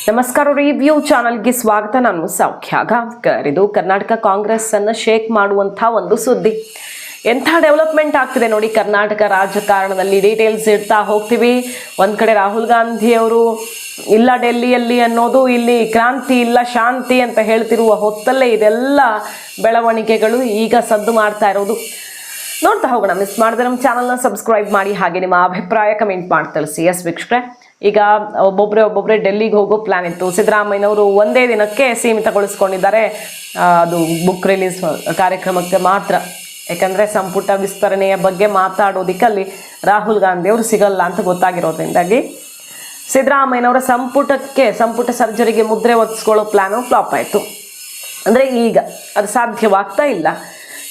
ನಮಸ್ಕಾರ. ರಿವ್ಯೂ ಚಾನಲ್ಗೆ ಸ್ವಾಗತ. ನಾನು ಸೌಖ್ಯ ಗಾಂವ್ಕರ್. ಇದು ಕರ್ನಾಟಕ ಕಾಂಗ್ರೆಸ್ ಅನ್ನು ಶೇಕ್ ಮಾಡುವಂಥ ಒಂದು ಸುದ್ದಿ. ಎಂಥ ಡೆವಲಪ್ಮೆಂಟ್ ಆಗ್ತಿದೆ ನೋಡಿ ಕರ್ನಾಟಕ ರಾಜಕಾರಣದಲ್ಲಿ. ಡೀಟೇಲ್ಸ್ ಇಡ್ತಾ ಹೋಗ್ತೀವಿ. ಒಂದು ಕಡೆ ರಾಹುಲ್ ಗಾಂಧಿ ಅವರು ಇಲ್ಲ ಡೆಲ್ಲಿಯಲ್ಲಿ ಅನ್ನೋದು, ಇಲ್ಲಿ ಕ್ರಾಂತಿ ಇಲ್ಲ ಶಾಂತಿ ಅಂತ ಹೇಳ್ತಿರುವ ಹೊತ್ತಲ್ಲೇ ಇದೆಲ್ಲ ಬೆಳವಣಿಗೆಗಳು ಈಗ ಸದ್ದು ಮಾಡ್ತಾ ಇರೋದು. ನೋಡ್ತಾ ಹೋಗೋಣ. ಮಿಸ್ ಮಾಡಿದ್ರೆ ನಮ್ಮ ಚಾನಲ್ನ ಸಬ್ಸ್ಕ್ರೈಬ್ ಮಾಡಿ, ಹಾಗೆ ನಿಮ್ಮ ಅಭಿಪ್ರಾಯ ಕಮೆಂಟ್ ಮಾಡಿ ತಿಳಿಸಿ. ಎಸ್ ವೀಕ್ಷಕರೇ, ಈಗ ಒಬ್ಬೊಬ್ಬರೇ ಡೆಲ್ಲಿಗೆ ಹೋಗೋ ಪ್ಲಾನ್ ಇತ್ತು. ಸಿದ್ದರಾಮಯ್ಯನವರು ಒಂದೇ ದಿನಕ್ಕೆ ಸೀಮಿತಗೊಳಿಸ್ಕೊಂಡಿದ್ದಾರೆ ಅದು ಬುಕ್ ರಿಲೀಸ್ ಕಾರ್ಯಕ್ರಮಕ್ಕೆ ಮಾತ್ರ. ಯಾಕಂದರೆ ಸಂಪುಟ ವಿಸ್ತರಣೆಯ ಬಗ್ಗೆ ಮಾತಾಡೋದಕ್ಕೆ ಅಲ್ಲಿ ರಾಹುಲ್ ಗಾಂಧಿ ಅವರು ಸಿಗಲ್ಲ ಅಂತ ಗೊತ್ತಾಗಿರೋದ್ರಿಂದಾಗಿ ಸಿದ್ದರಾಮಯ್ಯನವರ ಸಂಪುಟ ಸರ್ಜರಿಗೆ ಮುದ್ರೆ ಒತ್ತಿಸ್ಕೊಳ್ಳೋ ಪ್ಲಾನು ಫ್ಲಾಪ್ ಆಯಿತು. ಅಂದರೆ ಈಗ ಅದು ಸಾಧ್ಯವಾಗ್ತಾ ಇಲ್ಲ.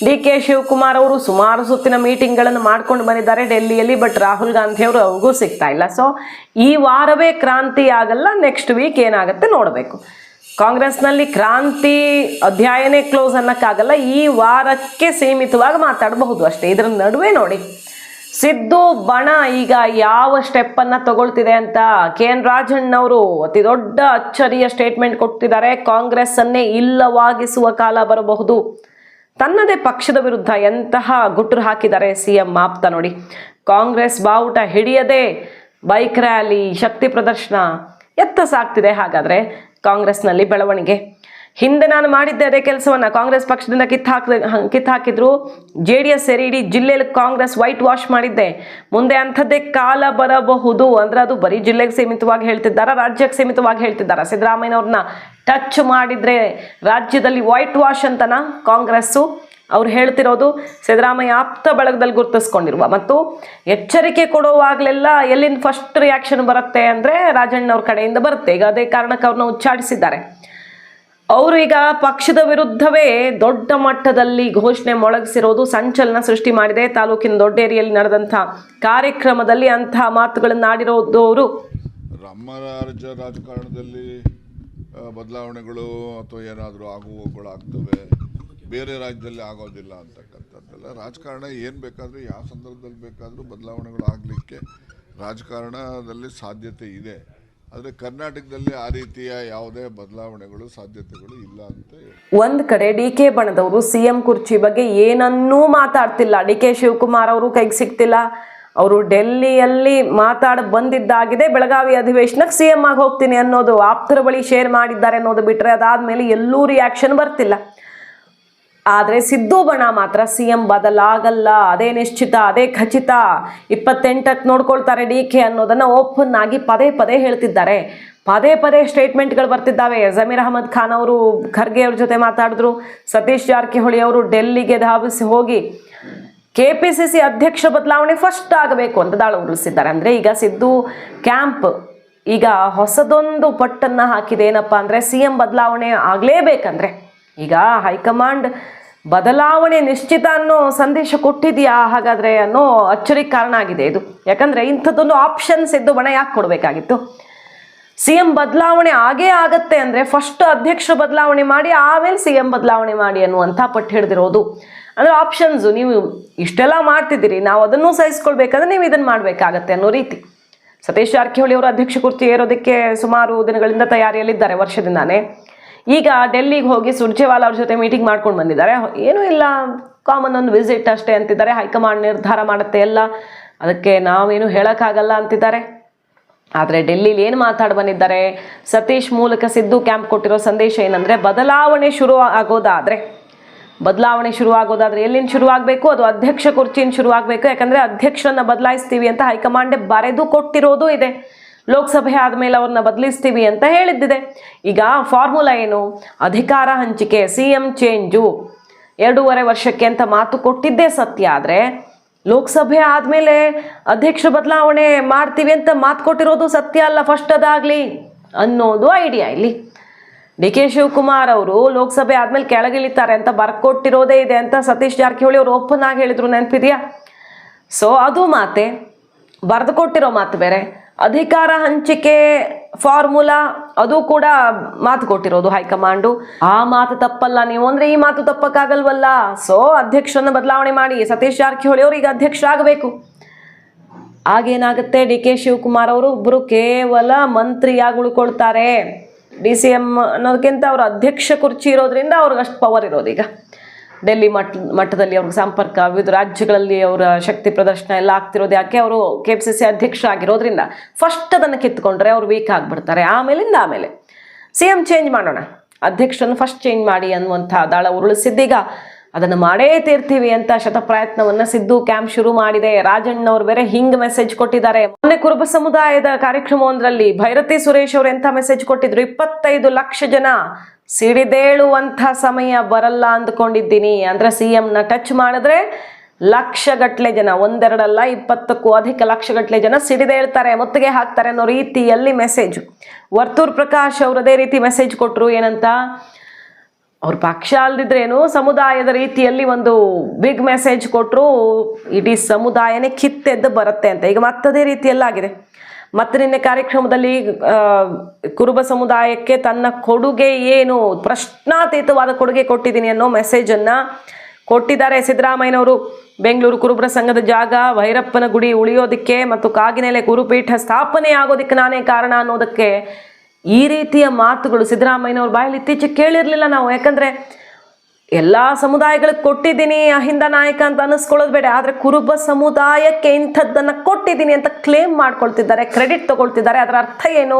ಡಿ.ಕೆ. ಶಿವಕುಮಾರ್ ಅವರು ಸುಮಾರು ಸುತ್ತಿನ ಮೀಟಿಂಗ್ಗಳನ್ನು ಮಾಡ್ಕೊಂಡು ಬಂದಿದ್ದಾರೆ ಡೆಲ್ಲಿಯಲ್ಲಿ. ಬಟ್ ರಾಹುಲ್ ಗಾಂಧಿ ಅವರು ಅವ್ರಿಗೂ ಸಿಗ್ತಾ ಇಲ್ಲ. ಸೊ ಈ ವಾರವೇ ಕ್ರಾಂತಿ ಆಗಲ್ಲ, ನೆಕ್ಸ್ಟ್ ವೀಕ್ ಏನಾಗುತ್ತೆ ನೋಡಬೇಕು. ಕಾಂಗ್ರೆಸ್ನಲ್ಲಿ ಕ್ರಾಂತಿ ಅಧ್ಯಾಯನೇ ಕ್ಲೋಸ್ ಅನ್ನೋಕ್ಕಾಗಲ್ಲ. ಈ ವಾರಕ್ಕೆ ಸೀಮಿತವಾಗಿ ಮಾತಾಡಬಹುದು ಅಷ್ಟೇ. ಇದರ ನಡುವೆ ನೋಡಿ ಸಿದ್ದು ಬಣ ಈಗ ಯಾವ ಸ್ಟೆಪ್ಪನ್ನು ತಗೊಳ್ತಿದೆ ಅಂತ ಕೆ.ಎನ್. ರಾಜಣ್ಣವರು ಅತಿ ದೊಡ್ಡ ಅಚ್ಚರಿಯ ಸ್ಟೇಟ್ಮೆಂಟ್ ಕೊಡ್ತಿದ್ದಾರೆ. ಕಾಂಗ್ರೆಸ್ಸನ್ನೇ ಇಲ್ಲವಾಗಿಸುವ ಕಾಲ ಬರಬಹುದು. ತನ್ನದೇ ಪಕ್ಷದ ವಿರುದ್ಧ ಎಂತಹ ಗುಟ್ರು ಹಾಕಿದ್ದಾರೆ ಸಿಎಂ ಆಪ್ತ ನೋಡಿ. ಕಾಂಗ್ರೆಸ್ ಬಾವುಟ ಹಿಡಿಯದೆ ಬೈಕ್ ರ್ಯಾಲಿ, ಶಕ್ತಿ ಪ್ರದರ್ಶನ ಎತ್ತ ಸಾಗ್ತಿದೆ. ಹಾಗಾದರೆ ಕಾಂಗ್ರೆಸ್ನಲ್ಲಿ ಬೆಳವಣಿಗೆ. ಹಿಂದೆ ನಾನು ಮಾಡಿದ್ದೆ ಅದೇ ಕೆಲಸವನ್ನು. ಕಾಂಗ್ರೆಸ್ ಪಕ್ಷದಿಂದ ಕಿತ್ತಾಕಿದ್ರು. JDS ಸೇರಿ ಇಡೀ ಜಿಲ್ಲೆಯಲ್ಲಿ ಕಾಂಗ್ರೆಸ್ ವೈಟ್ ವಾಶ್ ಮಾಡಿದ್ದೆ. ಮುಂದೆ ಅಂಥದ್ದೇ ಕಾಲ ಬರಬಹುದು. ಅಂದರೆ ಅದು ಬರೀ ಜಿಲ್ಲೆಗೆ ಸೀಮಿತವಾಗಿ ಹೇಳ್ತಿದ್ದಾರಾ, ರಾಜ್ಯಕ್ಕೆ ಸೀಮಿತವಾಗಿ ಹೇಳ್ತಿದ್ದಾರಾ? ಸಿದ್ದರಾಮಯ್ಯನವ್ರನ್ನ ಟಚ್ ಮಾಡಿದರೆ ರಾಜ್ಯದಲ್ಲಿ ವೈಟ್ ವಾಶ್ ಅಂತನಾ ಕಾಂಗ್ರೆಸ್ಸು? ಅವ್ರು ಹೇಳ್ತಿರೋದು ಸಿದ್ದರಾಮಯ್ಯ ಆಪ್ತ ಬಳಗದಲ್ಲಿ ಗುರುತಿಸ್ಕೊಂಡಿರುವ ಮತ್ತು ಎಚ್ಚರಿಕೆ ಕೊಡುವಾಗಲೆಲ್ಲ ಎಲ್ಲಿಂದ ಫಸ್ಟ್ ರಿಯಾಕ್ಷನ್ ಬರುತ್ತೆ ಅಂದರೆ ರಾಜಣ್ಣವ್ರ ಕಡೆಯಿಂದ ಬರುತ್ತೆ. ಈಗ ಅದೇ ಕಾರಣಕ್ಕೆ ಅವ್ರನ್ನ ಉಚ್ಚಾಟಿಸಿದ್ದಾರೆ. ಅವರು ಈಗ ಪಕ್ಷದ ವಿರುದ್ಧವೇ ದೊಡ್ಡ ಮಟ್ಟದಲ್ಲಿ ಘೋಷಣೆ ಮೊಳಗಿಸಿರೋದು ಸಂಚಲನ ಸೃಷ್ಟಿ ಮಾಡಿದೆ. ತಾಲೂಕಿನ ದೊಡ್ಡೇರಿಯಲ್ಲಿ ನಡೆದಂಥ ಕಾರ್ಯಕ್ರಮದಲ್ಲಿ ಅಂತಹ ಮಾತುಗಳನ್ನು ಆಡಿರೋದು ಅವರು. ನಮ್ಮ ರಾಜಕಾರಣದಲ್ಲಿ ಬದಲಾವಣೆಗಳು ಅಥವಾ ಏನಾದರೂ ಆಗುವಗಳು ಆಗ್ತವೆ, ಬೇರೆ ರಾಜ್ಯದಲ್ಲಿ ಆಗೋದಿಲ್ಲ ಅಂತಕ್ಕಂಥದ್ದೆಲ್ಲ. ರಾಜಕಾರಣ ಏನು ಬೇಕಾದರೂ ಯಾವ ಸಂದರ್ಭದಲ್ಲಿ ಬೇಕಾದರೂ ಬದಲಾವಣೆಗಳು ಆಗಲಿಕ್ಕೆ ರಾಜಕಾರಣದಲ್ಲಿ ಸಾಧ್ಯತೆ ಇದೆ. ಆದರೆ ಕರ್ನಾಟಕದಲ್ಲಿ ಆ ರೀತಿಯ ಯಾವುದೇ ಬದಲಾವಣೆಗಳು ಸಾಧ್ಯತೆಗಳು ಇಲ್ಲ ಅಂತ. ಒಂದು ಕಡೆ ಡಿ.ಕೆ. ಬಣದವರು ಸಿಎಂ ಕುರ್ಚಿ ಬಗ್ಗೆ ಏನನ್ನೂ ಮಾತಾಡ್ತಿಲ್ಲ. ಡಿ.ಕೆ. ಶಿವಕುಮಾರ್ ಅವರು ಕೈಗೆ ಸಿಗ್ತಿಲ್ಲ. ಅವರು ಡೆಲ್ಲಿಯಲ್ಲಿ ಮಾತಾಡ ಬಂದಿದ್ದಾಗಿದೆ. ಬೆಳಗಾವಿ ಅಧಿವೇಶನಕ್ಕೆ ಸಿಎಂ ಆಗಿ ಹೋಗ್ತೀನಿ ಅನ್ನೋದು ಆಪ್ತರ ಬಳಿ ಶೇರ್ ಮಾಡಿದ್ದಾರೆ ಅನ್ನೋದು ಬಿಟ್ಟರೆ ಅದಾದ್ಮೇಲೆ ಎಲ್ಲೂ ರಿಯಾಕ್ಷನ್ ಬರ್ತಿಲ್ಲ. ಆದರೆ ಸಿದ್ದು ಬಣ ಮಾತ್ರ ಸಿಎಂ ಬದಲಾಗಲ್ಲ, ಅದೇ ನಿಶ್ಚಿತ, ಅದೇ ಖಚಿತ, 28ಕ್ಕೆ ನೋಡ್ಕೊಳ್ತಾರೆ ಡಿ.ಕೆ. ಅನ್ನೋದನ್ನು ಓಪನ್ ಆಗಿ ಪದೇ ಹೇಳ್ತಿದ್ದಾರೆ. ಪದೇ ಸ್ಟೇಟ್ಮೆಂಟ್ಗಳು ಬರ್ತಿದ್ದಾವೆ. ಜಮೀರ್ ಅಹಮದ್ ಖಾನ್ ಅವರು ಖರ್ಗೆ ಅವ್ರ ಜೊತೆ ಮಾತಾಡಿದ್ರು. ಸತೀಶ್ ಜಾರಕಿಹೊಳಿ ಅವರು ಡೆಲ್ಲಿಗೆ ಧಾವಿಸಿ ಹೋಗಿ KPCC ಅಧ್ಯಕ್ಷ ಬದಲಾವಣೆ ಫಸ್ಟ್ ಆಗಬೇಕು ಅಂತ ದಾಳ ಉರುಳಿಸಿದ್ದಾರೆ. ಅಂದರೆ ಈಗ ಸಿದ್ದು ಕ್ಯಾಂಪ್ ಈಗ ಹೊಸದೊಂದು ಪಟ್ಟನ್ನು ಹಾಕಿದೆ. ಏನಪ್ಪ ಅಂದರೆ ಸಿಎಂ ಬದಲಾವಣೆ ಆಗಲೇಬೇಕಂದ್ರೆ ಈಗ ಹೈಕಮಾಂಡ್ ಬದಲಾವಣೆ ನಿಶ್ಚಿತ ಅನ್ನೋ ಸಂದೇಶ ಕೊಟ್ಟಿದೆಯಾ ಹಾಗಾದರೆ ಅನ್ನೋ ಅಚ್ಚರಿಗೆ ಕಾರಣ ಆಗಿದೆ ಇದು. ಯಾಕಂದರೆ ಇಂಥದ್ದೊಂದು ಆಪ್ಷನ್ ಸಿದ್ದು ಬಣ ಯಾಕೆ ಕೊಡಬೇಕಾಗಿತ್ತು? ಸಿಎಂ ಬದಲಾವಣೆ ಆಗೇ ಆಗತ್ತೆ ಅಂದರೆ ಫಸ್ಟ್ ಅಧ್ಯಕ್ಷ ಬದಲಾವಣೆ ಮಾಡಿ ಆಮೇಲೆ ಸಿಎಂ ಬದಲಾವಣೆ ಮಾಡಿ ಅನ್ನುವಂಥ ಪಟ್ಟು ಹಿಡಿದಿರೋದು. ಅಂದರೆ ಆಪ್ಷನ್ಸು ನೀವು ಇಷ್ಟೆಲ್ಲ ಮಾಡ್ತಿದ್ದೀರಿ, ನಾವು ಅದನ್ನು ಸಹಿಸ್ಕೊಳ್ಬೇಕಂದ್ರೆ ನೀವು ಇದನ್ನು ಮಾಡಬೇಕಾಗತ್ತೆ ಅನ್ನೋ ರೀತಿ. ಸತೀಶ್ ಜಾರಕಿಹೊಳಿ ಅವರು ಅಧ್ಯಕ್ಷ ಕುರ್ಚಿ ಏರೋದಕ್ಕೆ ಸುಮಾರು ದಿನಗಳಿಂದ ತಯಾರಿಯಲ್ಲಿದ್ದಾರೆ, ವರ್ಷದಿಂದಾನೇ. ಈಗ ಡೆಲ್ಲಿಗೆ ಹೋಗಿ ಸುರ್ಜೇವಾಲಾ ಅವ್ರ ಜೊತೆ ಮೀಟಿಂಗ್ ಮಾಡ್ಕೊಂಡು ಬಂದಿದ್ದಾರೆ. ಏನೂ ಇಲ್ಲ, ಕಾಮನ್ ಒಂದು ವಿಸಿಟ್ ಅಷ್ಟೇ ಅಂತಿದ್ದಾರೆ. ಹೈಕಮಾಂಡ್ ನಿರ್ಧಾರ ಮಾಡುತ್ತೆ ಎಲ್ಲ, ಅದಕ್ಕೆ ನಾವೇನು ಹೇಳೋಕ್ಕಾಗಲ್ಲ ಅಂತಿದ್ದಾರೆ. ಆದರೆ ಡೆಲ್ಲಿಲಿ ಏನು ಮಾತಾಡಿ ಬಂದಿದ್ದಾರೆ? ಸತೀಶ್ ಮೂಲಕ ಸಿದ್ದು ಕ್ಯಾಂಪ್ ಕೊಟ್ಟಿರೋ ಸಂದೇಶ ಏನಂದರೆ ಬದಲಾವಣೆ ಶುರುವಾಗೋದಾದರೆ ಎಲ್ಲಿಂದ ಶುರುವಾಗಬೇಕು? ಅದು ಅಧ್ಯಕ್ಷ ಕುರ್ಚಿಯಿಂದ ಶುರುವಾಗಬೇಕು. ಯಾಕಂದರೆ ಅಧ್ಯಕ್ಷರನ್ನ ಬದಲಾಯಿಸ್ತೀವಿ ಅಂತ ಹೈಕಮಾಂಡೇ ಬರೆದು ಕೊಟ್ಟಿರೋದು ಇದೆ. ಲೋಕಸಭೆ ಆದಮೇಲೆ ಅವ್ರನ್ನ ಬದಲಿಸ್ತೀವಿ ಅಂತ ಹೇಳಿದ್ದಿದೆ. ಈಗ ಫಾರ್ಮುಲಾ ಏನು? ಅಧಿಕಾರ ಹಂಚಿಕೆ, CM ಚೇಂಜು 2.5 ವರ್ಷಕ್ಕೆ ಅಂತ ಮಾತು ಕೊಟ್ಟಿದ್ದೇ ಸತ್ಯ. ಆದರೆ ಲೋಕಸಭೆ ಆದಮೇಲೆ ಅಧ್ಯಕ್ಷ ಬದಲಾವಣೆ ಮಾಡ್ತೀವಿ ಅಂತ ಮಾತು ಕೊಟ್ಟಿರೋದು ಸತ್ಯ ಅಲ್ಲ. ಫಸ್ಟ್ ಅದಾಗಲಿ ಅನ್ನೋದು ಐಡಿಯಾ ಇಲ್ಲಿ. ಡಿ.ಕೆ. ಶಿವಕುಮಾರ್ ಅವರು ಲೋಕಸಭೆ ಆದಮೇಲೆ ಕೆಳಗಿಳಿತಾರೆ ಅಂತ ಬರ್ಕೊಟ್ಟಿರೋದೇ ಇದೆ ಅಂತ ಸತೀಶ್ ಜಾರಕಿಹೊಳಿ ಅವರು ಓಪನ್ ಆಗಿ ಹೇಳಿದ್ರು, ನೆನಪಿದೆಯಾ? ಸೊ ಅದು ಮಾತೆ, ಬರೆದು ಕೊಟ್ಟಿರೋ ಮಾತು ಬೇರೆ. ಅಧಿಕಾರ ಹಂಚಿಕೆ ಫಾರ್ಮುಲಾ ಅದು ಕೂಡ ಮಾತು ಕೊಟ್ಟಿರೋದು ಹೈಕಮಾಂಡು. ಆ ಮಾತು ತಪ್ಪಲ್ಲ ನೀವು ಅಂದರೆ ಈ ಮಾತು ತಪ್ಪಕ್ಕಾಗಲ್ವಲ್ಲ. ಸೊ ಅಧ್ಯಕ್ಷರನ್ನ ಬದಲಾವಣೆ ಮಾಡಿ ಸತೀಶ್ ಜಾರಕಿಹೊಳಿ ಅವರು ಈಗ ಅಧ್ಯಕ್ಷರಾಗಬೇಕು. ಆಗೇನಾಗುತ್ತೆ? ಡಿ.ಕೆ. ಶಿವಕುಮಾರ್ ಅವರು ಒಬ್ಬರು ಕೇವಲ ಮಂತ್ರಿಯಾಗಿ ಉಳ್ಕೊಳ್ತಾರೆ. DCM ಅನ್ನೋದಕ್ಕಿಂತ ಅವ್ರ ಅಧ್ಯಕ್ಷ ಕುರ್ಚಿ ಇರೋದ್ರಿಂದ ಅವ್ರಿಗೆ ಅಷ್ಟು ಪವರ್ ಇರೋದು. ಈಗ ಡೆಲ್ಲಿ ಮಟ್ಟದಲ್ಲಿ ಅವ್ರಿಗೆ ಸಂಪರ್ಕ, ವಿವಿಧ ರಾಜ್ಯಗಳಲ್ಲಿ ಅವರ ಶಕ್ತಿ ಪ್ರದರ್ಶನ ಎಲ್ಲ ಆಗ್ತಿರೋದು ಯಾಕೆ, ಅವರು KPCC ಅಧ್ಯಕ್ಷ ಆಗಿರೋದ್ರಿಂದ ಫಸ್ಟ್ ಅದನ್ನು ಕಿತ್ಕೊಂಡ್ರೆ ಅವ್ರು ವೀಕ್ ಆಗಿಬಿಡ್ತಾರೆ. ಆಮೇಲೆ CM ಚೇಂಜ್ ಮಾಡೋಣ, ಅಧ್ಯಕ್ಷರನ್ನು ಫಸ್ಟ್ ಚೇಂಜ್ ಮಾಡಿ ಅನ್ನುವಂಥ ದಾಳ ಉರುಳಿಸಿದ್ದೀಗ ಅದನ್ನು ಮಾಡೇ ತೀರ್ತೀವಿ ಅಂತ ಶತಪ್ರಯತ್ನವನ್ನ ಸಿದ್ದು ಕ್ಯಾಂಪ್ ಶುರು ಮಾಡಿದೆ. ರಾಜಣ್ಣವ್ರು ಬೇರೆ ಹಿಂಗ್ ಮೆಸೇಜ್ ಕೊಟ್ಟಿದ್ದಾರೆ. ಮೊನ್ನೆ ಕುರುಬ ಸಮುದಾಯದ ಕಾರ್ಯಕ್ರಮವೊಂದರಲ್ಲಿ ಭೈರತಿ ಸುರೇಶ್ ಅವರು ಎಂಥ ಮೆಸೇಜ್ ಕೊಟ್ಟಿದ್ರು, 25 ಲಕ್ಷ ಜನ ಸಿಡಿದೇಳುವಂಥ ಸಮಯ ಬರಲ್ಲ ಅಂದ್ಕೊಂಡಿದ್ದೀನಿ. ಅಂದ್ರೆ CMನ ಟಚ್ ಮಾಡಿದ್ರೆ ಲಕ್ಷಗಟ್ಲೆ ಜನ, ಒಂದೆರಡಲ್ಲ 20ಕ್ಕೂ ಅಧಿಕ ಲಕ್ಷಗಟ್ಲೆ ಜನ ಸಿಡಿದೇಳ್ತಾರೆ, ಮುತ್ತಿಗೆ ಹಾಕ್ತಾರೆ ಅನ್ನೋ ರೀತಿಯಲ್ಲಿ ಮೆಸೇಜ್. ವರ್ತೂರ್ ಪ್ರಕಾಶ್ ಅವರು ಅದೇ ರೀತಿ ಮೆಸೇಜ್ ಕೊಟ್ಟರು. ಏನಂತ, ಅವ್ರ ಪಕ್ಷ ಅಲ್ದಿದ್ರೇನು ಸಮುದಾಯದ ರೀತಿಯಲ್ಲಿ ಒಂದು ಬಿಗ್ ಮೆಸೇಜ್ ಕೊಟ್ಟರು, ಇಡೀ ಸಮುದಾಯನೇ ಕಿತ್ತೆದ್ದು ಬರುತ್ತೆ ಅಂತ. ಈಗ ಮತ್ತದೇ ರೀತಿಯಲ್ಲಾಗಿದೆ. ಮತ್ತೆ ನಿನ್ನೆ ಕಾರ್ಯಕ್ರಮದಲ್ಲಿ ಕುರುಬ ಸಮುದಾಯಕ್ಕೆ ತನ್ನ ಕೊಡುಗೆ ಏನು, ಪ್ರಶ್ನಾತೀತವಾದ ಕೊಡುಗೆ ಕೊಟ್ಟಿದ್ದೀನಿ ಅನ್ನೋ ಮೆಸೇಜನ್ನು ಕೊಟ್ಟಿದ್ದಾರೆ ಸಿದ್ದರಾಮಯ್ಯನವರು. ಬೆಂಗಳೂರು ಕುರುಬರ ಸಂಘದ ಜಾಗ, ಭೈರಪ್ಪನ ಗುಡಿ ಉಳಿಯೋದಕ್ಕೆ ಮತ್ತು ಕಾಗಿನೆಲೆ ಗುರುಪೀಠ ಸ್ಥಾಪನೆ ಆಗೋದಕ್ಕೆ ನಾನೇ ಕಾರಣ ಅನ್ನೋದಕ್ಕೆ ಈ ರೀತಿಯ ಮಾತುಗಳು ಸಿದ್ದರಾಮಯ್ಯನವ್ರ ಬಾಯಲ್ಲಿ ಇತ್ತೀಚೆಗೆ ಕೇಳಿರಲಿಲ್ಲ ನಾವು. ಯಾಕಂದರೆ ಎಲ್ಲ ಸಮುದಾಯಗಳಿಗೆ ಕೊಟ್ಟಿದ್ದೀನಿ ಅಹಿಂದ ನಾಯಕ ಅಂತ ಅನ್ನಿಸ್ಕೊಳ್ಳೋದು ಬೇಡ, ಆದರೆ ಕುರುಬ ಸಮುದಾಯಕ್ಕೆ ಇಂಥದ್ದನ್ನು ಕೊಟ್ಟಿದ್ದೀನಿ ಅಂತ ಕ್ಲೇಮ್ ಮಾಡ್ಕೊಳ್ತಿದ್ದಾರೆ, ಕ್ರೆಡಿಟ್ ತಗೊಳ್ತಿದ್ದಾರೆ. ಅದರ ಅರ್ಥ ಏನು,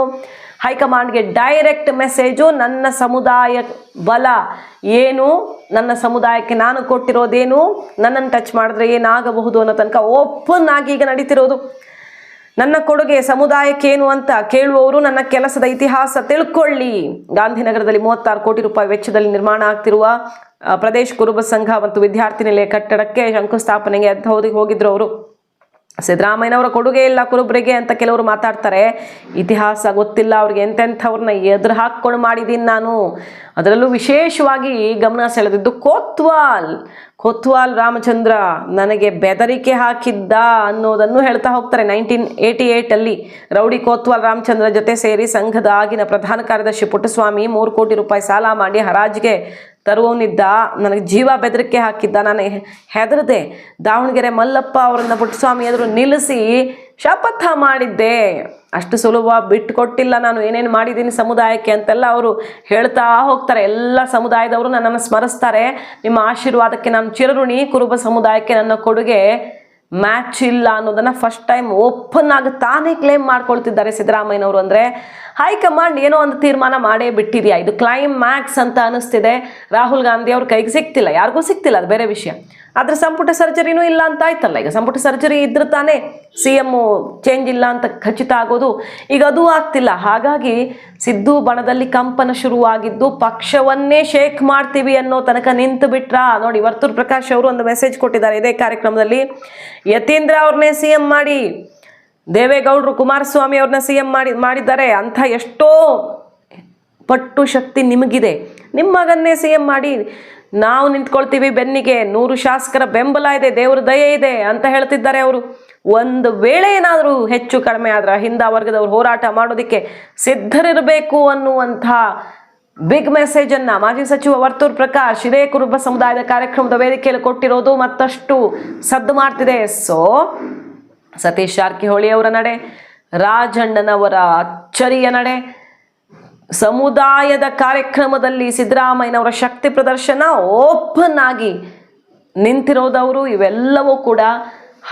ಹೈಕಮಾಂಡ್ಗೆ ಡೈರೆಕ್ಟ್ ಮೆಸೇಜು, ನನ್ನ ಸಮುದಾಯ ಬಲ ಏನು, ನನ್ನ ಸಮುದಾಯಕ್ಕೆ ನಾನು ಕೊಟ್ಟಿರೋದೇನು, ನನ್ನನ್ನು ಟಚ್ ಮಾಡಿದ್ರೆ ಏನಾಗಬಹುದು ಅನ್ನೋ ತನಕ ಓಪನ್ ಆಗಿ ಈಗ ನಡೀತಿರೋದು. ನನ್ನ ಕೊಡುಗೆ ಸಮುದಾಯಕ್ಕೇನು ಅಂತ ಕೇಳುವವರು ನನ್ನ ಕೆಲಸದ ಇತಿಹಾಸ ತಿಳ್ಕೊಳ್ಳಿ. ಗಾಂಧಿನಗರದಲ್ಲಿ 36 ಕೋಟಿ ರೂಪಾಯಿ ವೆಚ್ಚದಲ್ಲಿ ನಿರ್ಮಾಣ ಆಗ್ತಿರುವ ಪ್ರದೇಶ್ ಕುರುಬ ಸಂಘ ಮತ್ತು ವಿದ್ಯಾರ್ಥಿ ನಿಲಯ ಕಟ್ಟಡಕ್ಕೆ ಶಂಕುಸ್ಥಾಪನೆಗೆ ಅಂತ ಹೋಗಿದ್ರು ಅವರು. ಸಿದ್ದರಾಮಯ್ಯನವರ ಕೊಡುಗೆ ಇಲ್ಲ ಕುರುಬರಿಗೆ ಅಂತ ಕೆಲವರು ಮಾತಾಡ್ತಾರೆ. ಇತಿಹಾಸ ಗೊತ್ತಿಲ್ಲ ಅವ್ರಿಗೆ, ಎಂತೆಂಥವ್ರನ್ನ ಎದುರು ಹಾಕ್ಕೊಂಡು ಮಾಡಿದ್ದೀನಿ ನಾನು. ಅದರಲ್ಲೂ ವಿಶೇಷವಾಗಿ ಗಮನ ಸೆಳೆದಿದ್ದು ಕೊತ್ವಾಲ್ ರಾಮಚಂದ್ರ ನನಗೆ ಬೆದರಿಕೆ ಹಾಕಿದ್ದ ಅನ್ನೋದನ್ನು ಹೇಳ್ತಾ ಹೋಗ್ತಾರೆ. 1988 ರೌಡಿ ಕೊತ್ವಾಲ್ ರಾಮಚಂದ್ರ ಜೊತೆ ಸೇರಿ ಸಂಘದ ಆಗಿನ ಪ್ರಧಾನ ಕಾರ್ಯದರ್ಶಿ ಪುಟ್ಟಸ್ವಾಮಿ 3 ಕೋಟಿ ರೂಪಾಯಿ ಸಾಲ ಮಾಡಿ ಹರಾಜಿಗೆ ತರುವವನಿದ್ದ, ನನಗೆ ಜೀವ ಬೆದರಿಕೆ ಹಾಕಿದ್ದ. ನಾನು ಹೆದರದೆ ದಾವಣಗೆರೆ ಮಲ್ಲಪ್ಪ ಅವರನ್ನ ಪುಟ್ಟಸ್ವಾಮಿ ಎದುರು ನಿಲ್ಲಿಸಿ ಶಪಥ ಮಾಡಿದ್ದೆ. ಅಷ್ಟು ಸುಲಭ ಬಿಟ್ಟುಕೊಟ್ಟಿಲ್ಲ ನಾನು, ಏನೇನು ಮಾಡಿದ್ದೀನಿ ಸಮುದಾಯಕ್ಕೆ ಅಂತೆಲ್ಲ ಅವರು ಹೇಳ್ತಾ ಹೋಗ್ತಾರೆ. ಎಲ್ಲ ಸಮುದಾಯದವರು ನನ್ನನ್ನು ಸ್ಮರಿಸ್ತಾರೆ. ನಿಮ್ಮ ಆಶೀರ್ವಾದಕ್ಕೆ ನಾನು ಚಿರಋಣಿ. ಕುರುಬ ಸಮುದಾಯಕ್ಕೆ ನನ್ನ ಕೊಡುಗೆ ಮ್ಯಾಚ್ ಇಲ್ಲ ಅನ್ನೋದನ್ನು ಫಸ್ಟ್ ಟೈಮ್ ಓಪನ್ ಆಗಿ ತಾನೇ ಕ್ಲೇಮ್ ಮಾಡ್ಕೊಳ್ತಿದ್ದಾರೆ ಸಿದ್ದರಾಮಯ್ಯನವರು. ಅಂದರೆ ಹೈಕಮಾಂಡ್ ಏನೋ ಒಂದು ತೀರ್ಮಾನ ಮಾಡೇ ಬಿಟ್ಟಿದೆಯಾ, ಇದು ಕ್ಲೈಮ್ಯಾಕ್ಸ್ ಅಂತ ಅನಿಸ್ತಿದೆ. ರಾಹುಲ್ ಗಾಂಧಿ ಅವ್ರ ಕೈಗೆ ಸಿಗ್ತಿಲ್ಲ, ಯಾರಿಗೂ ಸಿಗ್ತಿಲ್ಲ, ಅದು ಬೇರೆ ವಿಷಯ. ಆದರೆ ಸಂಪುಟ ಸರ್ಜರಿನೂ ಇಲ್ಲ ಅಂತ ಆಯ್ತಲ್ಲ. ಈಗ ಸಂಪುಟ ಸರ್ಜರಿ ಇದ್ರೆ ತಾನೇ CM ಚೇಂಜ್ ಇಲ್ಲ ಅಂತ ಖಚಿತ ಆಗೋದು. ಈಗ ಅದು ಆಗ್ತಿಲ್ಲ. ಹಾಗಾಗಿ ಸಿದ್ದು ಬಣದಲ್ಲಿ ಕಂಪನ ಶುರುವಾಗಿದ್ದು ಪಕ್ಷವನ್ನೇ ಶೇಕ್ ಮಾಡ್ತೀವಿ ಅನ್ನೋ ತನಕ ನಿಂತು ಬಿಟ್ರಾ ನೋಡಿ. ವರ್ತೂರ್ ಪ್ರಕಾಶ್ ಅವರು ಒಂದು ಮೆಸೇಜ್ ಕೊಟ್ಟಿದ್ದಾರೆ ಇದೇ ಕಾರ್ಯಕ್ರಮದಲ್ಲಿ. ಯತೀಂದ್ರ ಅವ್ರನ್ನೇ CM ಮಾಡಿ, ದೇವೇಗೌಡರು ಕುಮಾರಸ್ವಾಮಿ ಅವ್ರನ್ನ CM ಮಾಡಿದ್ದಾರೆ ಅಂತ ಎಷ್ಟೋ ಪಟ್ಟು ಶಕ್ತಿ ನಿಮಗಿದೆ. ನಿಮ್ಮ ಮಗನ್ನೇ CM ಮಾಡಿ, ನಾವು ನಿಂತ್ಕೊಳ್ತೀವಿ ಬೆನ್ನಿಗೆ, 100 ಶಾಸಕರ ಬೆಂಬಲ ಇದೆ, ದೇವ್ರ ದಯೆ ಇದೆ ಅಂತ ಹೇಳ್ತಿದ್ದಾರೆ ಅವರು. ಒಂದು ವೇಳೆ ಏನಾದರೂ ಹೆಚ್ಚು ಕಡಿಮೆ ಆದ್ರೆ ಹಿಂದ ವರ್ಗದವರು ಹೋರಾಟ ಮಾಡೋದಕ್ಕೆ ಸಿದ್ಧರಿರಬೇಕು ಅನ್ನುವಂಥ ಬಿಗ್ ಮೆಸೇಜನ್ನು ಮಾಜಿ ಸಚಿವ ವರ್ತೂರ್ ಪ್ರಕಾಶ್ ಇದೇ ಕುರುಬ ಸಮುದಾಯದ ಕಾರ್ಯಕ್ರಮದ ವೇದಿಕೆಯಲ್ಲಿ ಕೊಟ್ಟಿರೋದು ಮತ್ತಷ್ಟು ಸದ್ದು ಮಾಡ್ತಿದೆ. ಸೊ ಸತೀಶ್ ಜಾರಕಿಹೊಳಿ ಅವರ ನಡೆ, ರಾಜಣ್ಣನವರ ಅಚ್ಚರಿಯ ನಡೆ, ಸಮುದಾಯದ ಕಾರ್ಯಕ್ರಮದಲ್ಲಿ ಸಿದ್ದರಾಮಯ್ಯನವರ ಶಕ್ತಿ ಪ್ರದರ್ಶನ ಓಪನ್ ಆಗಿ ನಿಂತಿರೋದವರು, ಇವೆಲ್ಲವೂ ಕೂಡ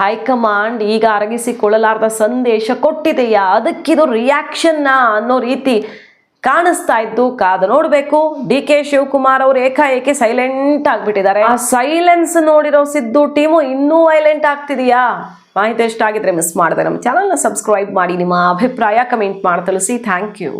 ಹೈಕಮಾಂಡ್ ಈಗ ಅರಗಿಸಿಕೊಳ್ಳಲಾರದ ಸಂದೇಶ ಕೊಟ್ಟಿದೆಯಾ, ಅದಕ್ಕಿದು ರಿಯಾಕ್ಷನ್ನ ಅನ್ನೋ ರೀತಿ ಕಾಣಿಸ್ತಾ ಇದ್ದು ಕಾದು ನೋಡಬೇಕು. DK ಶಿವಕುಮಾರ್ ಅವರು ಏಕಾಏಕಿ ಸೈಲೆಂಟ್ ಆಗಿಬಿಟ್ಟಿದ್ದಾರೆ. ಆ ಸೈಲೆನ್ಸ್ ನೋಡಿರೋ ಸಿದ್ದು ಟೀಮು ಇನ್ನೂ ವೈಲೆಂಟ್ ಆಗ್ತಿದೆಯಾ? ಮಾಹಿತಿ ಎಷ್ಟಾಗಿದ್ರೆ ಮಿಸ್ ಮಾಡಿದೆ ನಮ್ಮ ಚಾನಲ್ನ ಸಬ್ಸ್ಕ್ರೈಬ್ ಮಾಡಿ, ನಿಮ್ಮ ಅಭಿಪ್ರಾಯ ಕಮೆಂಟ್ ಮಾಡಿ ತಿಳಿಸಿ. Thank you.